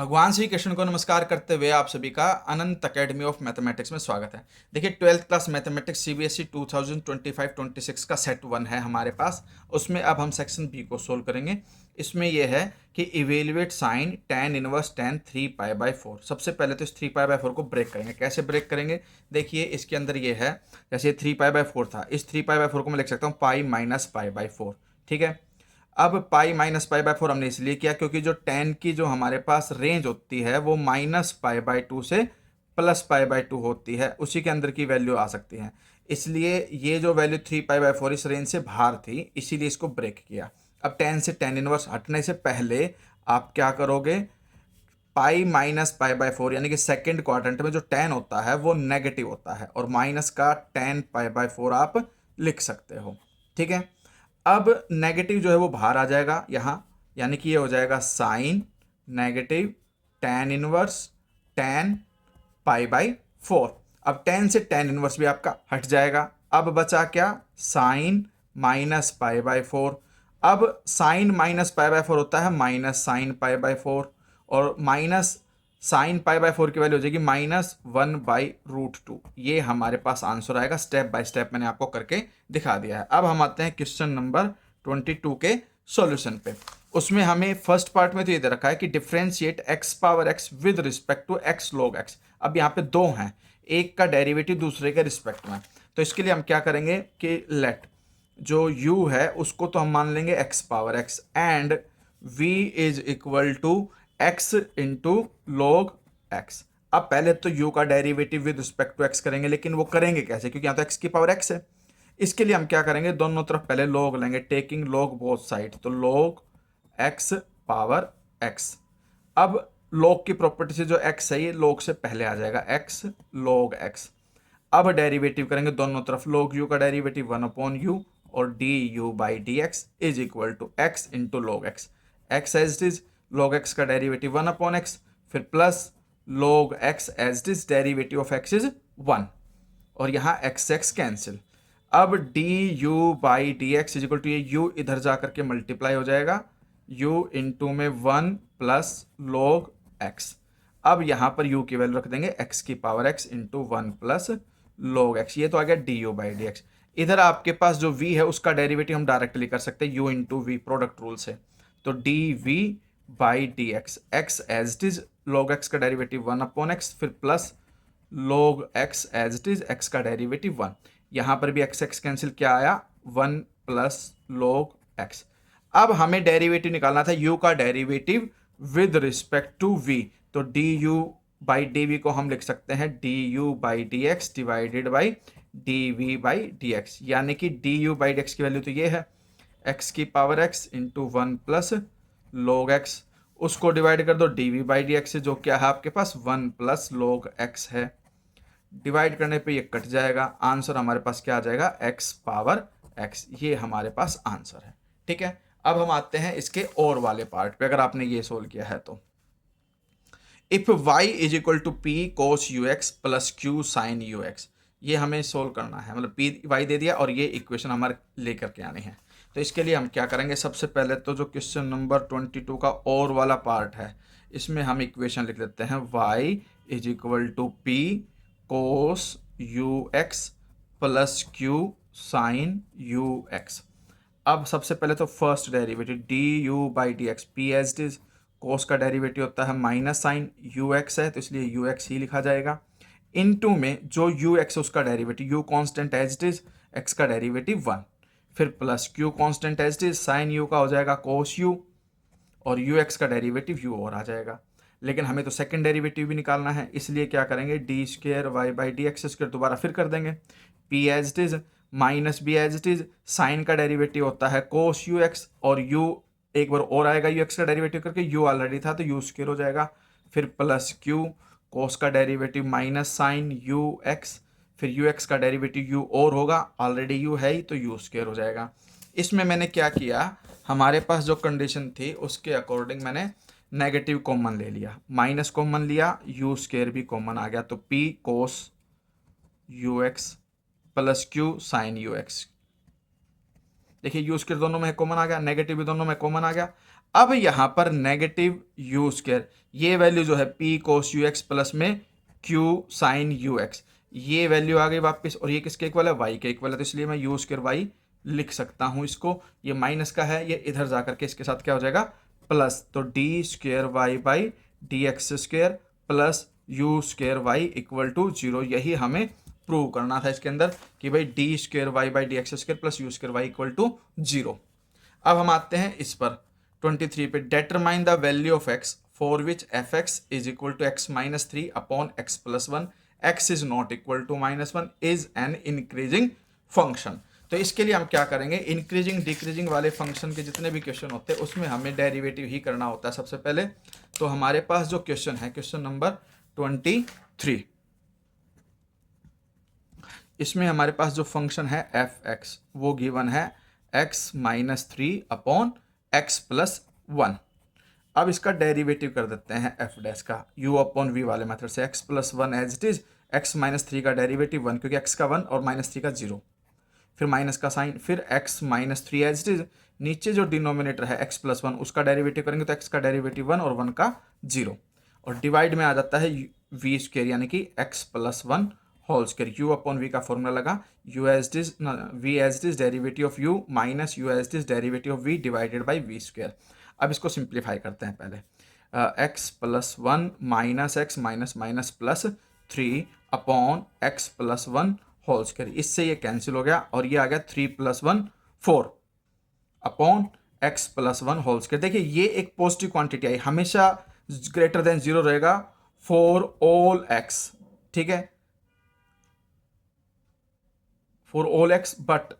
भगवान श्री कृष्ण को नमस्कार करते हुए आप सभी का अनंत अकेडमी ऑफ मैथमेटिक्स में स्वागत है। देखिए, ट्वेल्थ क्लास मैथमेटिक्स सीबीएसई 2025-26 का सेट 1 है हमारे पास। उसमें अब हम सेक्शन बी को सोल्व करेंगे। इसमें यह है कि evaluate sine tan inverse tan 3π/4। सबसे पहले तो इस 3π/4 को ब्रेक करेंगे। कैसे ब्रेक करेंगे? देखिए, इसके अंदर ये है, जैसे 3π/4 था, इस 3π/4 को मैं लिख सकता हूँ पाई माइनस π/4। ठीक है। अब पाई-π/4 हमने इसलिए किया क्योंकि जो tan की जो हमारे पास रेंज होती है वो -π/2 से +π/2 होती है, उसी के अंदर की वैल्यू आ सकती है। इसलिए ये जो वैल्यू 3π/4 इस रेंज से बाहर थी, इसीलिए इसको ब्रेक किया। अब tan से tan इनवर्स हटने से पहले आप क्या करोगे? पाई माइनस π/4 यानी कि सेकेंड क्वाड्रेंट में जो tan होता है वो नेगेटिव होता है, और माइनस का tan π/4 आप लिख सकते हो। ठीक है। अब नेगेटिव जो है वो बाहर आ जाएगा यहाँ, यानी कि ये हो जाएगा sine negative tan inverse tan π/4। अब tan से tan इनवर्स भी आपका हट जाएगा। अब बचा क्या? Sine minus π/4। अब साइन माइनस π/4 होता है माइनस साइन π/4, और माइनस साइन π/4 की वैल्यू हो जाएगी -1/√2। ये हमारे पास आंसर आएगा। स्टेप बाय स्टेप मैंने आपको करके दिखा दिया है। अब हम आते हैं क्वेश्चन नंबर 22 के सॉल्यूशन पे। उसमें हमें फर्स्ट पार्ट में तो ये दे रखा है कि differentiate x⁻x with respect to x log x। अब यहाँ पे दो हैं, एक का डेरिवेटिव दूसरे के रिस्पेक्ट में। तो इसके लिए हम क्या करेंगे कि लेट जो u है उसको तो हम मान लेंगे x⁻x and v is equal to x into log x। अब पहले तो u का derivative with respect to x करेंगे, लेकिन वो करेंगे कैसे? क्योंकि यहाँ तो x की पावर x है। इसके लिए हम क्या करेंगे? दोनों तरफ पहले लॉग लेंगे, टेकिंग लॉग बोथ साइड, तो लॉग x पावर x। अब लॉग की प्रॉपर्टी से जो x है ये लॉग से पहले आ जाएगा, x log x। अब डेरिवेटिव करेंगे दोनों तरफ, log u का डेरिवेटिव 1/u और du/dx is equal to x into log x। x as it is, log x का डेरिवेटिव 1/x, फिर plus log x as it is, derivative of x is 1, और यहाँ x cancel. अब du/dx is equal to, ये u इधर जा करके multiply हो जाएगा, u इंटू में 1 प्लस log x। अब यहाँ पर u की वैल्यू रख देंगे x की power x into 1 plus log x। ये तो आ गया du/dx। इधर आपके पास जो v है उसका डेरिवेटिव हम डायरेक्टली कर सकते हैं u into v product rule से, तो dv/dx, x as it is, log x का डेरिवेटिव 1/x, फिर plus log x as it is, x का डेरिवेटिव 1। यहाँ पर भी x कैंसिल, क्या आया? 1 प्लस log x। अब हमें डेरिवेटिव निकालना था u का derivative with respect to v, तो du/dv को हम लिख सकते हैं du/dx डिवाइडेड बाई dv/dx, यानी कि du/dx की वैल्यू तो ये है x की power x into 1 plus log x। उसको डिवाइड कर दो dv/dx से, जो क्या है आपके पास 1 प्लस log x है। डिवाइड करने पे ये कट जाएगा, आंसर हमारे पास क्या आ जाएगा? x power x। ये हमारे पास आंसर है। ठीक है। अब हम आते हैं इसके और वाले पार्ट पे, अगर आपने ये सोल्व किया है तो। If y is equal to p cos ux plus q sin ux, ये हमें सोल्व करना है, मतलब p y दे दिया और ये इक्वेशन हमारे लेकर के आनी है। तो इसके लिए हम क्या करेंगे? सबसे पहले तो जो क्वेश्चन नंबर 22 का और वाला पार्ट है, इसमें हम इक्वेशन लिख लेते हैं y is equal to p cos ux plus q sin ux। अब सबसे पहले तो first derivative du/dx, p as it is, cos का डेरिवेटिव होता है माइनस साइन ux है तो इसलिए ux ही लिखा जाएगा, इनटू में जो ux है उसका derivative, u constant as it is, x का डेरिवेटिव 1, फिर plus q constant as it is, sine u का हो जाएगा cos u, और ux का डेरिवेटिव u और आ जाएगा। लेकिन हमें तो सेकंड डेरिवेटिव भी निकालना है, इसलिए क्या करेंगे? d²y/dx² दोबारा फिर कर देंगे, p as it is minus b as it is, sine का डेरिवेटिव होता है cos ux, और u एक बार और आएगा ux का डेरिवेटिव करके, u ऑलरेडी था तो u² हो जाएगा, फिर प्लस q, cos का डेरिवेटिव माइनस साइन ux, फिर ux का डेरिवेटिव u और होगा, ऑलरेडी u है ही तो u² हो जाएगा। इसमें मैंने क्या किया, हमारे पास जो कंडीशन थी उसके अकॉर्डिंग मैंने नेगेटिव कॉमन ले लिया, माइनस कॉमन लिया, u² भी कॉमन आ गया, तो p cos ux plus q sin ux। देखिए u² दोनों में कॉमन आ गया, नेगेटिव भी दोनों में कॉमन आ गया। अब यहाँ पर नेगेटिव यू स्क्वायर, ये वैल्यू जो है P cos you x plus में क्यू साइन यू एक्स, ये वैल्यू आ गई वापस, और ये किसके इक्वल है, वाई के इक्वल है, तो इसलिए मैं यू स्क्वायर वाई लिख सकता हूँ इसको। ये माइनस का है, ये इधर जाकर के इसके साथ क्या हो जाएगा, प्लस, तो D square Y by D X square plus U square Y equal to 0। यही हमें प्रूव करना था इसके अंदर कि भाई D square Y by D X square plus U square Y equal to 0। अब हम आते हैं इस पर 23 पे, determine the value of X for which F X is equal to X minus 3 upon X plus 1, X is not equal to -1 is an increasing function. तो इसके लिए हम क्या करेंगे, इंक्रीजिंग डिक्रीजिंग वाले फंक्शन के जितने भी क्वेश्चन होते हैं उसमें हमें डेरिवेटिव ही करना होता है सबसे पहले। तो हमारे पास जो क्वेश्चन है, क्वेश्चन नंबर 23, इसमें हमारे पास जो फंक्शन है एफ एक्स वो गिवन है X minus 3 upon X plus 1। अब इसका डेरिवेटिव कर देते हैं एफ डैश का u अपॉन वी वाले मेथड से, X plus 1 as it is, X minus 3 का डेरिवेटिव 1 क्योंकि x का 1 और माइनस 3 का 0, फिर माइनस का साइन, फिर x minus 3 as it is, नीचे जो डिनोमिनेटर है x प्लस 1 उसका डेरिवेटिव करेंगे तो x का डेरिवेटिव 1 और 1 का 0, और डिवाइड में आ जाता है वी स्क्वायर यानी कि x plus 1 whole square, u upon V का फॉर्मूला लगा, u as it is v as it is derivative of u minus u as it is derivative of v divided by V square. अब इसको simplify करते हैं पहले, x plus 1 minus X minus minus plus 3 upon X plus 1 whole square, इससे ये cancel हो गया और ये आ गया 3 plus 1 4 upon X plus 1 whole square. देखिए ये एक पॉजिटिव क्वांटिटी आई, हमेशा ग्रेटर देन 0 रहेगा फॉर ऑल एक्स, ठीक है, for all X, but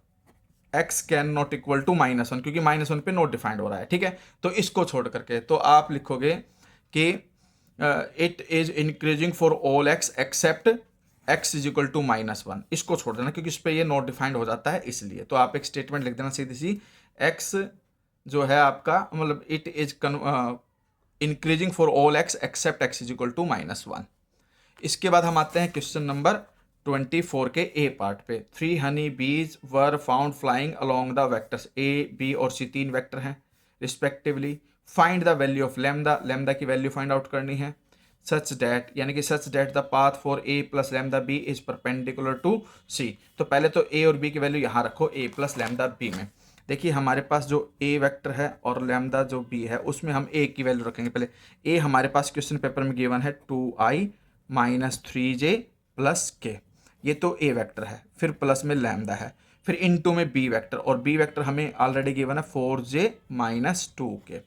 x can not equal to -1 क्योंकि -1 पे नॉट डिफाइंड हो रहा है, ठीक है। तो इसको छोड़ करके तो आप लिखोगे कि it is increasing for all X except x is equal to -1, इसको छोड़ देना क्योंकि इस पर ये नॉट डिफाइंड हो जाता है इसलिए। तो आप एक स्टेटमेंट लिख देना सीधी सी, x जो है आपका मतलब it is increasing for all X except x is equal to -1। इसके बाद हम आते हैं क्वेश्चन नंबर 24 के ए पार्ट पे, 3 honey bees were found flying along the vectors A B और सी, 3 वेक्टर हैं respectively, find the value of lambda, lambda की वैल्यू फाइंड आउट करनी है, सच डैट यानी कि such that the path for A plus lambda B is perpendicular to C. तो पहले तो ए और बी की वैल्यू यहाँ रखो ए प्लस लैम्डा बी में। देखिए हमारे पास जो ए वेक्टर है और लैम्डा जो बी है उसमें हम ए की वैल्यू रखेंगे। पहले ए हमारे पास क्वेश्चन पेपर में गिवन है 2i माइनस 3j प्लस के, ये तो ए वेक्टर है, फिर प्लस में लैम्डा है, फिर इनटू में बी वेक्टर, और बी वेक्टर हमें ऑलरेडी गिवन है 4j माइनस 2k।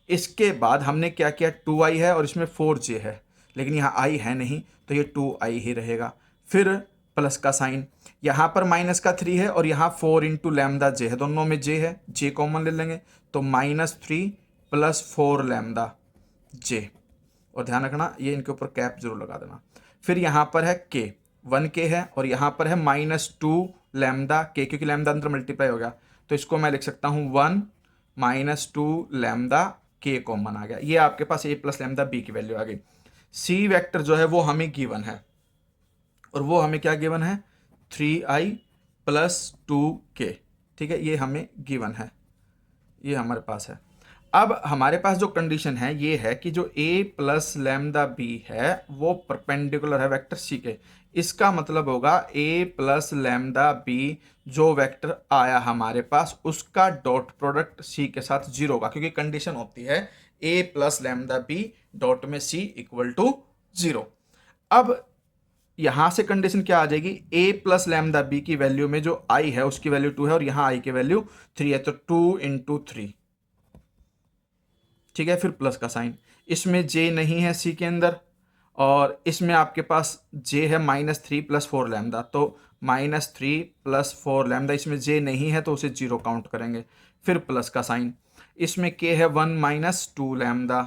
इसके बाद हमने क्या किया, 2i है और इसमें 4j है लेकिन यहाँ i है नहीं तो ये 2i ही रहेगा, फिर प्लस का साइन, यहाँ पर माइनस का 3 है और यहाँ 4 इंटू लैम्डा j है, दोनों में j है, j कॉमन ले लेंगे तो -3 प्लस 4 लैम्डा j, और ध्यान रखना ये इनके ऊपर कैप जरूर लगा देना। फिर यहाँ पर है k, 1k है और यहाँ पर है -2 लैम्डा k क्योंकि लैम्डा अंदर मल्टीप्लाई हो गया तो इसको मैं लिख सकता हूँ 1 -2 लैम्डा k कॉमन आ गया, ये आपके पास a प्लस लैम्डा b की वैल्यू आ गई। सी वेक्टर जो है वो हमें गिवन है और वो हमें क्या गिवन है 3i प्लस 2k, ठीक है, ये हमें गिवन है, ये हमारे पास है। अब हमारे पास जो कंडीशन है ये है कि जो a प्लस लैम्डा बी है वो परपेंडिकुलर है वेक्टर c के, इसका मतलब होगा a प्लस लैम्डा बी जो वेक्टर आया हमारे पास उसका डॉट प्रोडक्ट c के साथ 0 होगा क्योंकि कंडीशन होती है a plus lambda B dot में c इक्वल टू 0। अब यहां से कंडीशन क्या आ जाएगी, a प्लस लैम्डा बी की वैल्यू में जो i है उसकी वैल्यू 2 है और यहाँ i की वैल्यू 3 है तो 2 इंटू 3, ठीक है, फिर प्लस का साइन, इसमें j नहीं है c के अंदर और इसमें आपके पास j है -3 प्लस 4 लैम्डा, तो -3 प्लस 4 लैम्डा, इसमें j नहीं है तो उसे 0 काउंट करेंगे, फिर प्लस का साइन, इसमें k है 1 -2 लैम्डा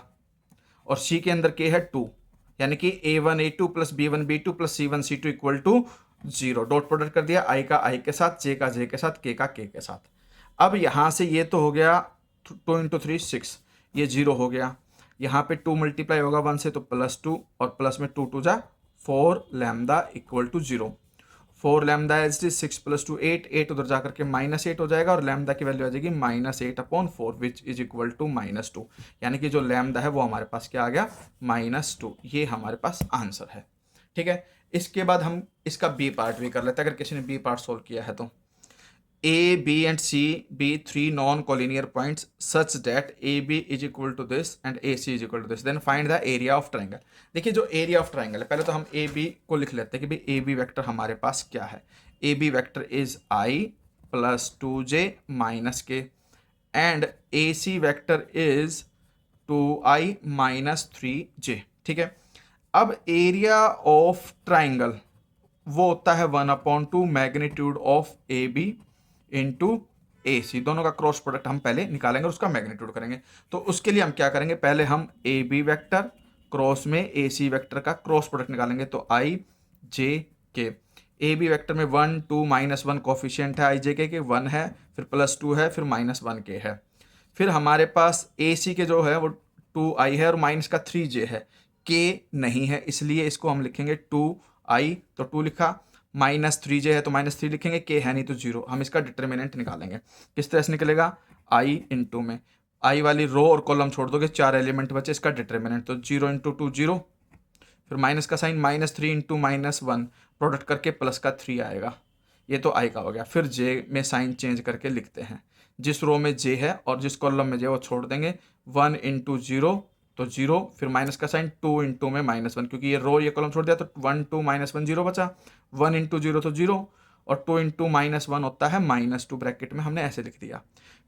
और c के अंदर k है 2 यानी कि a1 a2 plus b1 b2 plus c1 c2 equal to 0, dot product कर दिया i का i के साथ, j का j के साथ, k का k के साथ। अब यहाँ से ये तो हो गया 2 इंटू 3 6, ये 0 हो गया, यहाँ पे 2 मल्टीप्लाई होगा 1 से तो +2 और प्लस में 2 2 जा 4 lambda equal to 0, 4 lambda as it is, 6 + 2 8, 8 उधर जाकर के -8 हो जाएगा और लैम्डा की वैल्यू आ जाएगी -8/4 विच इज इक्वल टू -2। यानी कि जो लैम्डा है वो हमारे पास क्या आ गया, -2। ये हमारे पास आंसर है। ठीक है, इसके बाद हम इसका बी पार्ट भी कर लेते हैं, अगर किसी ने बी पार्ट सोल्व किया है तो। A, B and C be three non-collinear points such that AB is equal to this and AC is equal to this. Then find the area of triangle. देखिए जो एरिया ऑफ ट्राइंगल है, पहले तो हम AB को लिख लेते हैं कि भाई AB वेक्टर हमारे पास क्या है। AB vector is I + 2J - K and AC vector is 2I - 3J। ठीक है, अब एरिया ऑफ ट्राइंगल वो होता है 1/2 magnitude of AB into AC। दोनों का क्रॉस प्रोडक्ट हम पहले निकालेंगे और उसका मैग्नीट्यूड करेंगे। तो उसके लिए हम क्या करेंगे, पहले हम AB वेक्टर क्रॉस में AC वेक्टर का क्रॉस प्रोडक्ट निकालेंगे। तो I J K, AB vector में 1 2 -1 कोफिशिएंट है, I J K के 1 है, फिर +2 है, फिर -1 K है। फिर हमारे पास AC के जो है वो 2I है और -3J है, K नहीं है, इसलिए इसको हम लिखेंगे 2I, तो 2 लिखा, -3J है तो -3 लिखेंगे, K है नहीं तो 0। हम इसका डिटर्मिनेंट निकालेंगे। किस तरह से निकलेगा, I इंटू में I वाली रो और कॉलम छोड़ दोगे, 4 एलिमेंट बचे, इसका डिटर्मिनेंट तो 0 × 2 0, फिर माइनस का साइन -3 × -1 प्रोडक्ट करके प्लस का 3 आएगा। ये तो I का हो गया। फिर J में साइन चेंज करके लिखते हैं, जिस रो में J है और जिस कॉलम में J वो छोड़ देंगे। 1 × 0 तो 0, फिर माइनस का साइन 2 × में -1, क्योंकि ये रो ये कॉलम छोड़ दिया तो 1 2 -1 0 बचा। 1 × 0 तो 0 और 2 × -1 होता है -2, ब्रैकेट में हमने ऐसे लिख दिया।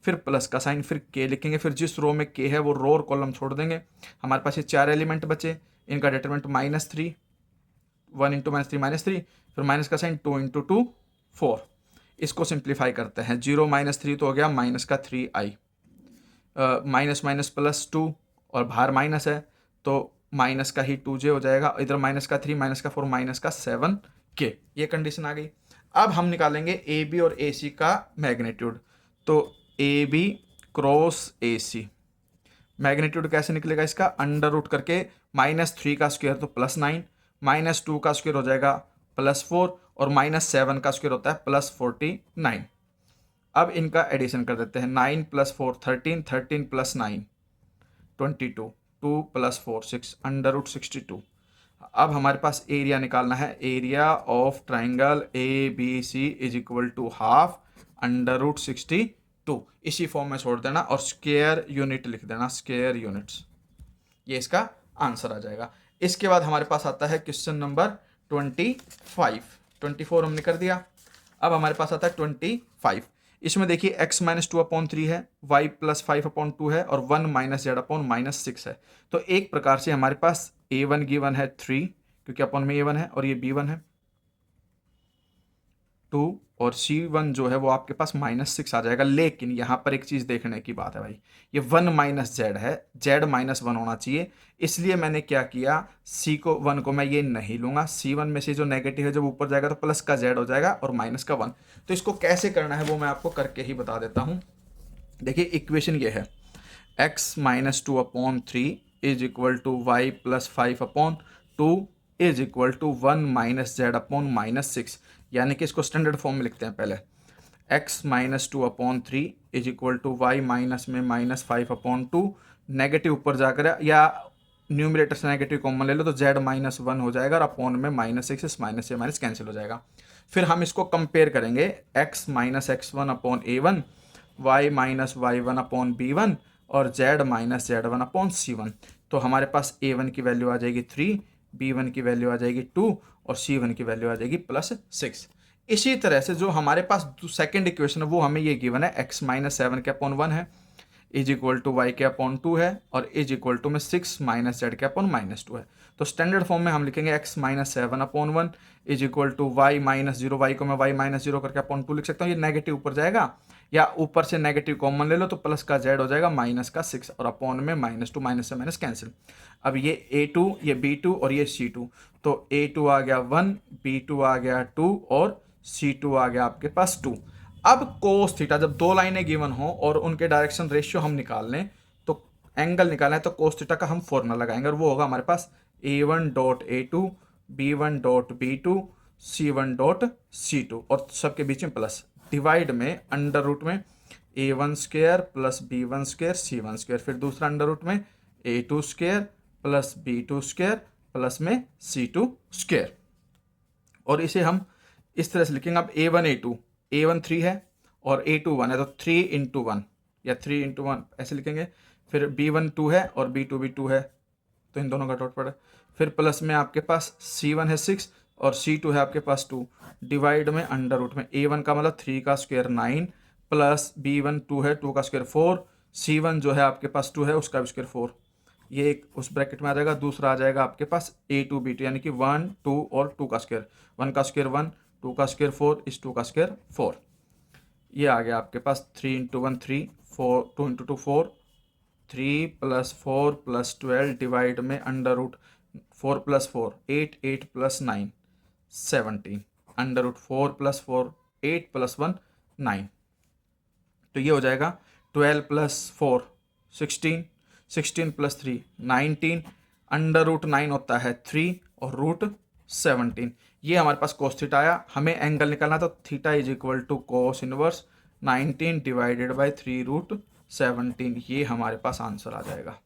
फिर प्लस का साइन, फिर K लिखेंगे, फिर जिस रो में K है वो रो और कॉलम छोड़ देंगे। हमारे पास ये 4 एलिमेंट बचे, इनका डिटरमिनेंट -3, 1 × -3 फिर माइनस का साइन 2 × 2 4। इसको सिंप्लीफाई करते हैं, 0 -3 तो हो गया -3I, -+2 और बाहर माइनस है तो माइनस का ही 2J हो जाएगा, इधर -3 -4 -7K। ये कंडीशन आ गई। अब हम निकालेंगे AB और AC का मैग्नीट्यूड। तो AB क्रॉस AC मैग्नीट्यूड कैसे निकलेगा इसका, अंडर रूट करके -3 का स्क्वायर तो +9, -2 का स्क्वायर हो जाएगा +4 और -7 का स्क्वायर होता है +49। अब इनका एडिशन कर देते हैं, 9 + 4 13, 13 + 9 22, 2 + 4 6, √62। अब हमारे पास एरिया निकालना है, area of triangle ABC is equal to half √62। इसी फॉर्म में छोड़ देना और स्क्वायर यूनिट लिख देना, स्क्वायर यूनिट्स। ये इसका आंसर आ जाएगा। इसके बाद हमारे पास आता है क्वेश्चन नंबर 25। 24 हमने कर दिया। अब हमारे पास आता है 25। इसमें देखिए x - 2/3 है, y + 5/2 है और 1 - z/-6 है। तो एक प्रकार से हमारे पास a1 गिवन है 3, क्योंकि अपॉन में a1 है, और ये b1 है 2 और c1 जो है वो आपके पास -6 आ जाएगा। लेकिन यहाँ पर एक चीज़ देखने की बात है भाई, ये 1 - z है, z -1 होना चाहिए। इसलिए मैंने क्या किया, c1 को मैं ये नहीं लूँगा, c1 में से जो नेगेटिव है जब ऊपर जाएगा तो प्लस का z हो जाएगा और माइनस का 1। तो इसको कैसे करना है वो मैं आपको करके ही बता देता हूँ। देखिए इक्वेशन ये है, x - 2/3 is equal to y + 5/2 is equal to 1 - z/-6। यानी कि इसको स्टैंडर्ड फॉर्म में लिखते हैं पहले, x - 2/3 is equal to y minus में -5/2, नेगेटिव ऊपर जाकर या न्यूमरेटर से नेगेटिव कॉमन ले लो तो z -1 हो जाएगा और अपॉन में -6 से माइनस कैंसिल हो जाएगा। फिर हम इसको कंपेयर करेंगे, x - x1/a1, y - y1/b1 और z - z1/c1। तो हमारे पास a1 की वैल्यू आ जाएगी 3, b1 की वैल्यू आ जाएगी 2 और c1 की वैल्यू आ जाएगी +6। इसी तरह से जो हमारे पास सेकंड इक्वेशन है वो हमें ये गिवन है, x - 7/1 है इज इक्वल टू y/2 है और इज इक्वल टू में 6 - z/-2 है। तो स्टैंडर्ड फॉर्म में हम लिखेंगे x - 7/1 is equal to y - 0, y को मैं y - 0 करके /2 लिख सकता हूँ। ये नेगेटिव ऊपर जाएगा या ऊपर से नेगेटिव कॉमन ले लो तो प्लस का z हो जाएगा माइनस का 6 और अपॉन में -2, माइनस से माइनस कैंसिल। अब ये a2, ये b2 और ये c2, तो a2 आ गया 1, b2 आ गया 2 और c2 आ गया आपके पास 2। अब कोस थीटा, जब दो लाइनें गिवन हो और उनके डायरेक्शन रेशियो हम निकाल लें तो एंगल निकालना है, तो कोस थीटा का हम फॉर्मूला लगाएंगे और वो होगा हमारे पास a1.a2 b1.b2 C1.C2 और सबके बीच में प्लस, डिवाइड में अंडर रूट में A1 square plus B1 square C1 square, फिर दूसरा अंडर रूट में A2 square plus B2 square plus में C2 स्क्वायर। और इसे हम इस तरह से लिखेंगे, अब A1 A2, A1 3 है और A2 1 है, तो 3 इंटू 1 या 3 इंटू 1 ऐसे लिखेंगे। फिर B1 2 है और B2 भी 2 है, तो इन दोनों का डॉट पड़ा। फिर प्लस में आपके पास C1 है 6 और C2 है आपके पास 2, डिवाइड में अंडर रूट में A1 का मतलब 3 का स्क्वायर 9 प्लस B1 2 है 2 का स्क्वायर 4, C1 जो है आपके पास 2 है उसका भी स्क्वायर 4, ये एक उस ब्रैकेट में आ जाएगा। दूसरा आ जाएगा आपके पास A2 B2 यानी कि 1 2 और 2 का स्क्वायर, 1 का स्क्वायर 1, 2 का स्क्वायर 4, इस 2 का स्क्वायर 4। ये आ गया आपके पास 3 into 1 3, 4 2 into 2 4, 3 plus 4 plus 12 divide में under root 4 plus 4 8, 8 plus 9 17, under root 4 plus 4 8 plus 1 9, तो ये हो जाएगा 12 प्लस 4 16, 16 प्लस 3 19, अंडर रूट 9 होता है 3 और रूट 17। ये हमारे पास कोस थीटा आया। हमें एंगल निकालना था, theta is equal to cos inverse 19 divided by 3 root 17, ये हमारे पास आंसर आ जाएगा।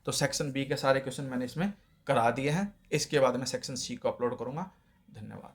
तो सेक्शन बी के सारे क्वेश्चन मैंने इसमें करा दिए हैं। इसके बाद मैं सेक्शन सी को अपलोड करूँगा। धन्यवाद।